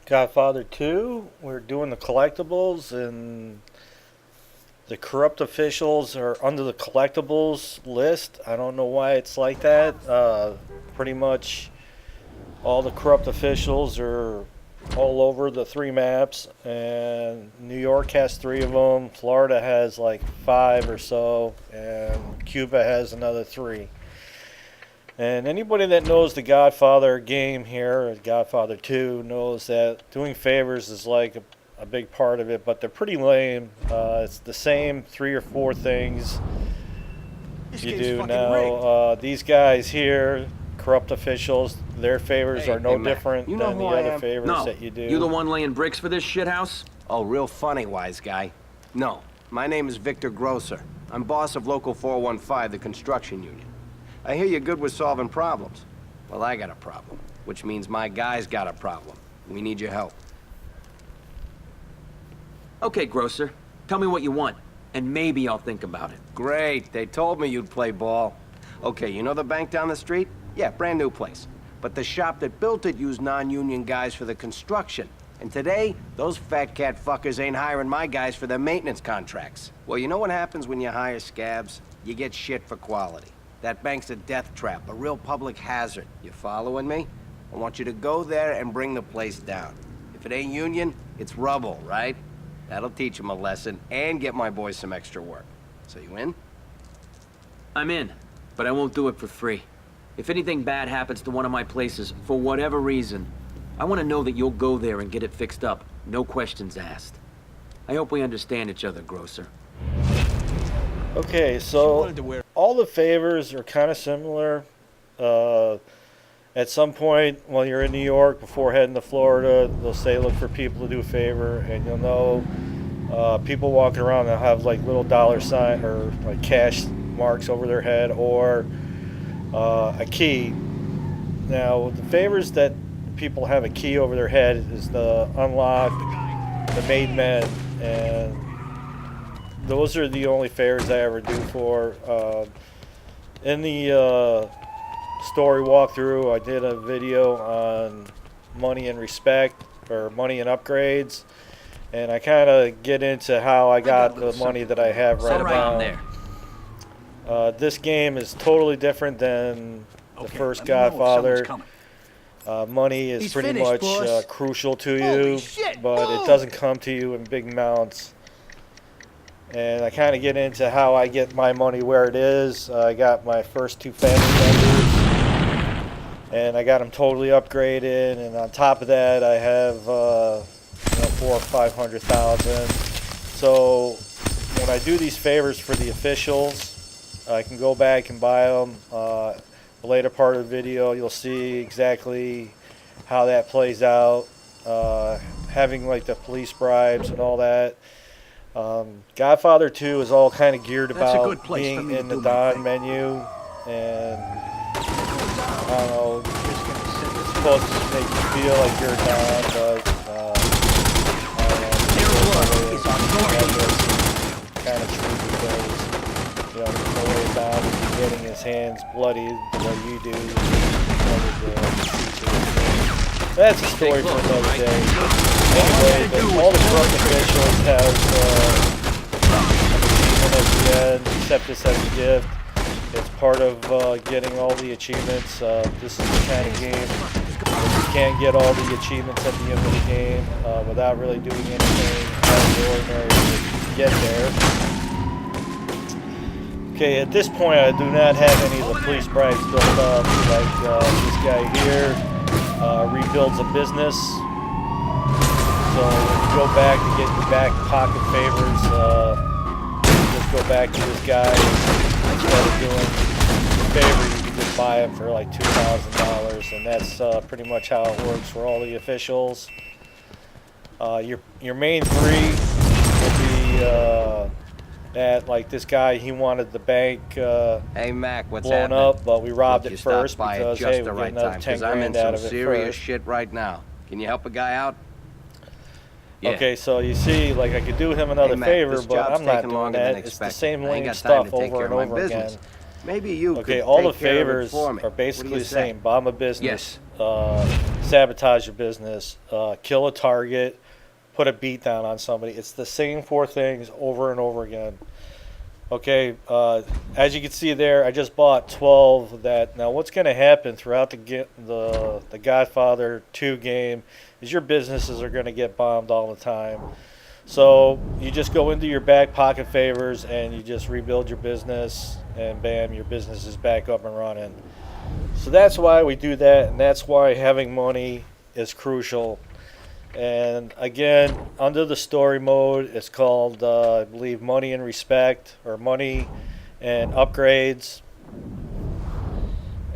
Godfather 2, we're doing the collectibles, and the corrupt officials are under the collectibles list. I don't know why it's like that. Pretty much all the corrupt officials are all over the three maps, and New York has three of them, Florida has like five or so, and Cuba has another three. And anybody that knows the Godfather game here, Godfather 2, knows that doing favors is like a big part of it, but they're pretty lame. It's the same three or four things you do now. These guys here, corrupt officials, their favors are no different than the other favors that you do. You the one laying bricks for this shithouse? Oh, real funny, wise guy. No, my name is Victor Grosser. I'm boss of Local 415, the construction union. I hear you're good with solving problems. Well, I got a problem, which means my guy's got a problem. We need your help. Okay, Grocer. Tell me what you want, and maybe I'll think about it. Great, they told me you'd play ball. Okay, you know the bank down the street? Yeah, brand new place. But the shop that built it used non-union guys for the construction. And today, those fat cat fuckers ain't hiring my guys for their maintenance contracts. Well, you know what happens when you hire scabs? You get shit for quality. That bank's a death trap, a real public hazard. You following me? I want you to go there and bring the place down. If it ain't union, it's rubble, right? That'll teach them a lesson and get my boys some extra work. So you in? I'm in, but I won't do it for free. If anything bad happens to one of my places, for whatever reason, I want to know that you'll go there and get it fixed up. No questions asked. I hope we understand each other, Grocer. Okay, so all the favors are kind of similar. At some point, while you're in New York, before heading to Florida, they'll say look for people to do a favor, and you'll know people walking around that have like little dollar sign or like cash marks over their head, or a key. Now, the favors that people have a key over their head is the unlock, the made men, and those are the only favors I ever do for. In the story walkthrough, I did a video on money and respect, or money and upgrades, and I kind of get into how I got the money that I have right about there. This game is totally different than the first Godfather. Money is pretty much crucial to you, but it doesn't come to you in big amounts. And I kind of get into how I get my money where it is. I got my first two family members, and I got them totally upgraded. And on top of that, I have $400,000 or $500,000. So when I do these favors for the officials, I can go back and buy them. The later part of the video, you'll see exactly how that plays out. Having like the police bribes and all that. Godfather 2 is all kind of geared about being in the Don menu, and I don't know, it's supposed to make you feel like you're a Don, but I don't know, kind of true because, you know, there's no way Don would be getting his hands bloody the way you do. That's a story for another day. Anyway, but all the corrupt officials have achievement at the end, accept this as a gift. It's part of getting all the achievements. This is the kind of game where you can't get all the achievements at the end of the game without really doing anything out of the ordinary to get there. Okay, at this point I do not have any of the police bribes built up, like this guy here rebuilds a business. So when you go back to get your back pocket favors, just go back to this guy. Instead of doing the favor, you can just buy him for like $2,000, and that's pretty much how it works for all the officials. Your main three will be that, like this guy, he wanted the bank hey Mac, what's blown happening? up, but we robbed it first by because just hey, the we right get another time, 10 I'm in grand out some of it serious first. shit right now. Can you help a guy out? Yeah. Okay, so you see, like I could do him another Hey, Mac, favor, this but job's I'm not taking doing longer that. than It's the expected. same I ain't lame got time stuff to take over care and of my over business. again. Maybe you Okay, could all the take care of it favors for me. are What do basically you the say? same. Bomb a business, sabotage your business, kill a target, put a beat down on somebody. It's the same 4 things over and over again. Okay, as you can see there, I just bought 12 of that. Now, what's going to happen throughout the Godfather 2 game is your businesses are going to get bombed all the time. So you just go into your back pocket favors and you just rebuild your business, and bam, your business is back up and running. So that's why we do that, and that's why having money is crucial. And again, under the story mode, it's called, I believe, Money and Respect, or Money and Upgrades.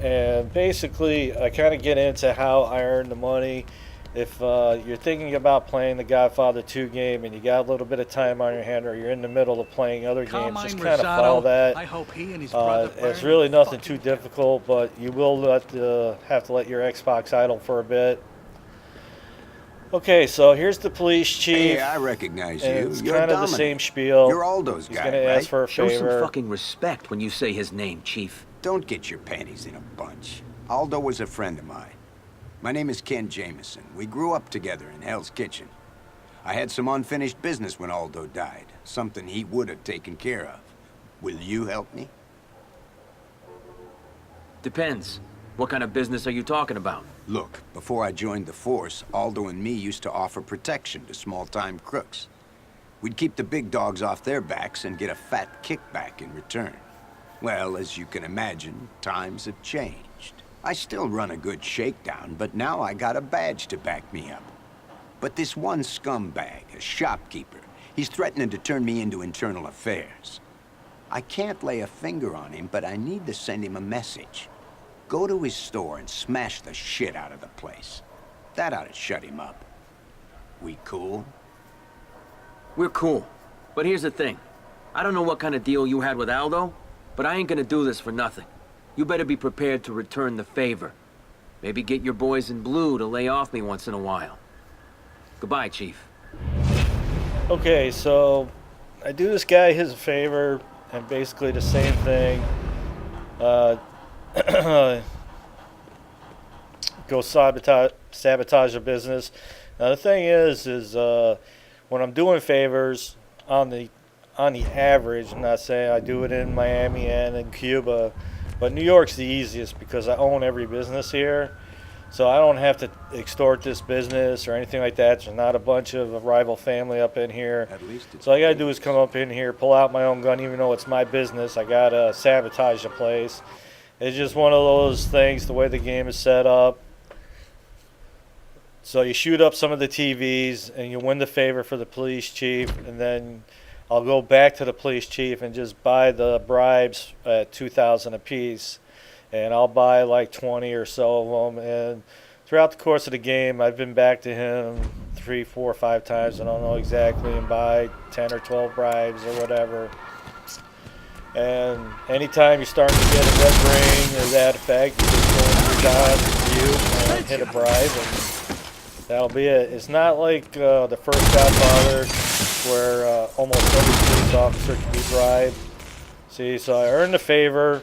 And basically, I kind of get into how I earn the money. If you're thinking about playing the Godfather 2 game and you got a little bit of time on your hand, or you're in the middle of playing other games, just kind of follow that. I hope he and his brother It's burn really in nothing fucking too difficult, but you will have to let your Xbox idle for a bit. Okay, so here's the police chief. Hey, I recognize and you. it's You're kind of the Dominic. same spiel. You're Aldo's He's guy, gonna right? ask for a Show some favor. fucking respect when you say his name, Chief. Don't get your panties in a bunch. Aldo was a friend of mine. My name is Ken Jameson. We grew up together in Hell's Kitchen. I had some unfinished business when Aldo died, something he would have taken care of. Will you help me? Depends. What kind of business are you talking about? Look, before I joined the force, Aldo and me used to offer protection to small-time crooks. We'd keep the big dogs off their backs and get a fat kickback in return. Well, as you can imagine, times have changed. I still run a good shakedown, but now I got a badge to back me up. But this one scumbag, a shopkeeper, he's threatening to turn me into internal affairs. I can't lay a finger on him, but I need to send him a message. Go to his store and smash the shit out of the place. That ought to shut him up. We cool? We're cool. But here's the thing. I don't know what kind of deal you had with Aldo, but I ain't gonna do this for nothing. You better be prepared to return the favor. Maybe get your boys in blue to lay off me once in a while. Goodbye, Chief. Okay, so I do this guy his favor, and basically the same thing. Go sabotage a business. Now the thing is when I'm doing favors on the average, I'm not saying I do it in Miami and in Cuba, but New York's the easiest because I own every business here. So I don't have to extort this business or anything like that. There's not a bunch of rival family up in here. At least it's So all I gotta do is come up in here, pull out my own gun, even though it's my business. I gotta sabotage the place. It's just one of those things, the way the game is set up. So you shoot up some of the TVs and you win the favor for the police chief, and then I'll go back to the police chief and just buy the bribes at $2,000 a piece. And I'll buy like 20 or so of them. And throughout the course of the game, I've been back to him 3, 4, 5 times. I don't know exactly, and buy 10 or 12 bribes or whatever. And anytime you're starting to get a red ring or that effect, you just go into your gun, and hit a bribe, and that'll be it. It's not like the first Godfather where almost every police officer can be bribed. See, so I earned a favor.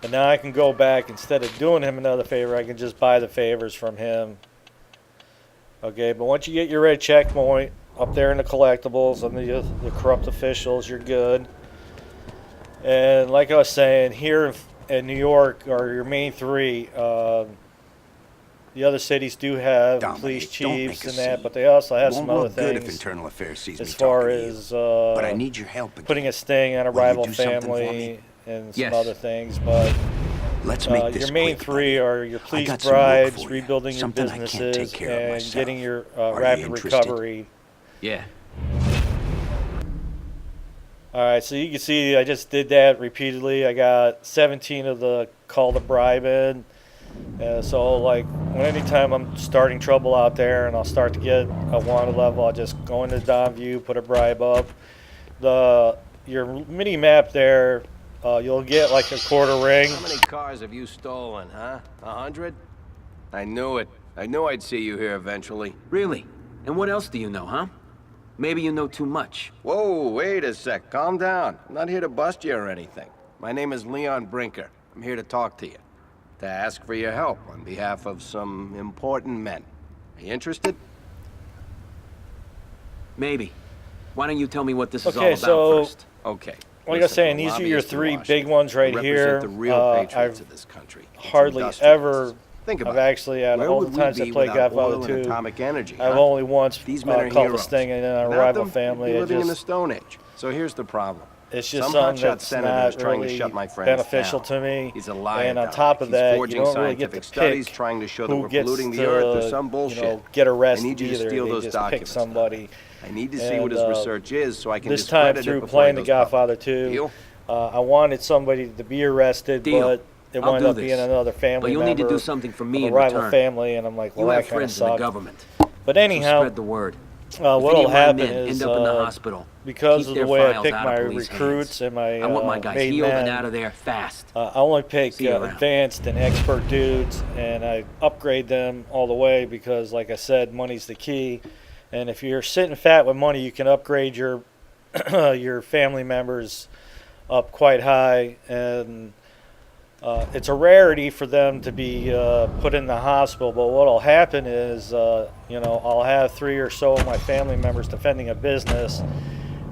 And now I can go back, instead of doing him another favor, I can just buy the favors from him. Okay, but once you get your red checkpoint up there in the collectibles under the corrupt officials, you're good. And like I was saying, here in New York are your main 3. The other cities do have Dominic, police don't make chiefs a and that, scene. but they also have Won't some other look good if things internal affairs sees me as far talking to you. as But I need your help again. putting a sting on a Will you rival do something for family me? and some Yes. other things. But Let's make this your main quick, 3 buddy. are your I police got some work bribes, for you. rebuilding your Something I can't take businesses, care of and myself. getting your Are you rapid interested? recovery. Yeah. Alright, so you can see I just did that repeatedly. I got 17 of the call to bribe in. So like anytime I'm starting trouble out there and I'll start to get a wanted level, I'll just go into Dom View, put a bribe up. Your mini map there, you'll get like a quarter ring. How many cars have you stolen, huh? 100? I knew it. I knew I'd see you here eventually. Really? And what else do you know, huh? Maybe you know too much. Whoa, wait a sec. Calm down. I'm not here to bust you or anything. My name is Leon Brinker. I'm here to talk to you. To ask for your help on behalf of some important men. Are you interested? Maybe. Why don't you tell me what this is all Okay, about so first? Okay. like I was listen, saying, we're these are your lobbyists in 3 Washington. big ones right We here. represent the real patriots I've of this country. It's hardly industrialists. ever, Think about I've actually, out of Where all would the we times I be played without Godfather oil and 2, atomic energy, I've huh? only once These men are called heroes. this thing in a Without rival them, family. we'd be It living in the just, Stone Age. So here's the problem. it's just Some something hotshot that's senator not is trying to really shut my friends beneficial down. to me. He's a liar. And on down top there. of He's that, you forging don't really get to scientific studies pick trying to show that who we're gets polluting the to, earth or some bullshit. get I arrested need you to either. steal They those just pick documents. somebody. I need to see And, what his research is so I can this time discredit through it before playing he The goes public. Godfather 2, Deal? I wanted somebody to be arrested, Deal. but it I'll wound do up this. being another family But you'll member need to do something for me of a in rival return. family, and I'm like, well, You that have kind of friends in the sucked. government. But So anyhow, spread the word. If what any will of my happen men is, end up in the hospital, because keep of their the way I files pick out my of police recruits hands. and my I want my guys made healed men, and out of there fast. I only pick See you around. advanced and expert dudes, and I upgrade them all the way because, like I said, money's the key. And if you're sitting fat with money, you can upgrade your your family members up quite high, and it's a rarity for them to be put in the hospital. But what'll happen is, I'll have 3 or so of my family members defending a business,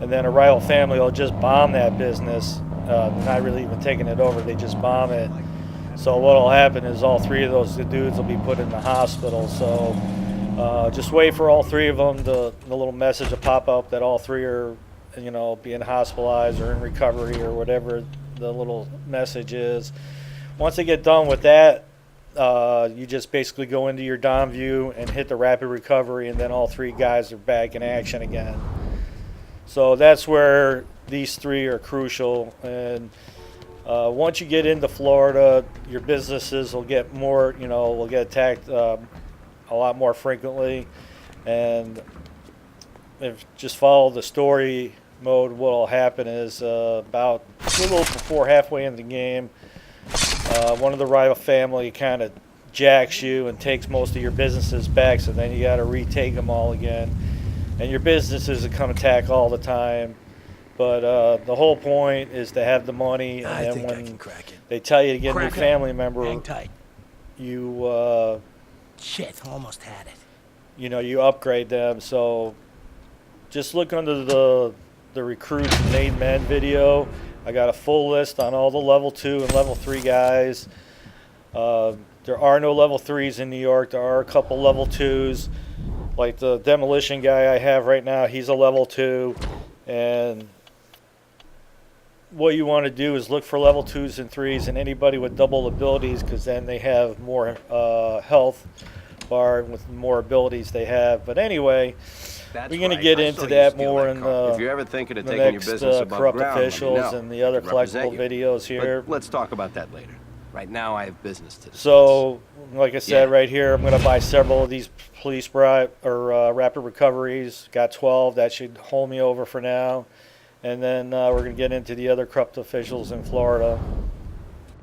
and then a rival family will just bomb that business. Not really even taking it over; they just bomb it. So what'll happen is all 3 of those dudes will be put in the hospital. So just wait for all 3 of them. The little message will pop up that all 3 are, being hospitalized or in recovery or whatever the little message is. Once they get done with that, you just basically go into your Dom view and hit the rapid recovery, and then all 3 guys are back in action again. So that's where these 3 are crucial. And once you get into Florida, your businesses will get more, will get attacked a lot more frequently. And if just follow the story mode, what will happen is about a little before halfway in the game, one of the rival family kind of jacks you and takes most of your businesses back, so then you got to retake them all again. And your businesses will come attack all the time. But the whole point is to have the money, and then when they tell you to get a new family member, Hang tight. you Shit, almost had it. you upgrade them. So just look under the recruits and made men video. I got a full list on all the level 2 and level 3 guys. There are no level 3s in New York. There are a couple level 2s. Like the demolition guy I have right now, he's a level 2. And what you want to do is look for level 2s and 3s and anybody with double abilities, because then they have more health bar with more abilities they have. But anyway, That's we're going to right. get I into saw you that steal more that in car. the If you're ever thinking of the taking your next business above corrupt ground, let me officials know. and the other I represent collectible you. videos here. But let's talk about that later. Right now, I have business to discuss. So, like I said, Yeah. right here, I'm going to buy several of these police rapid recoveries. Got 12. That should hold me over for now. And then we're going to get into the other corrupt officials in Florida.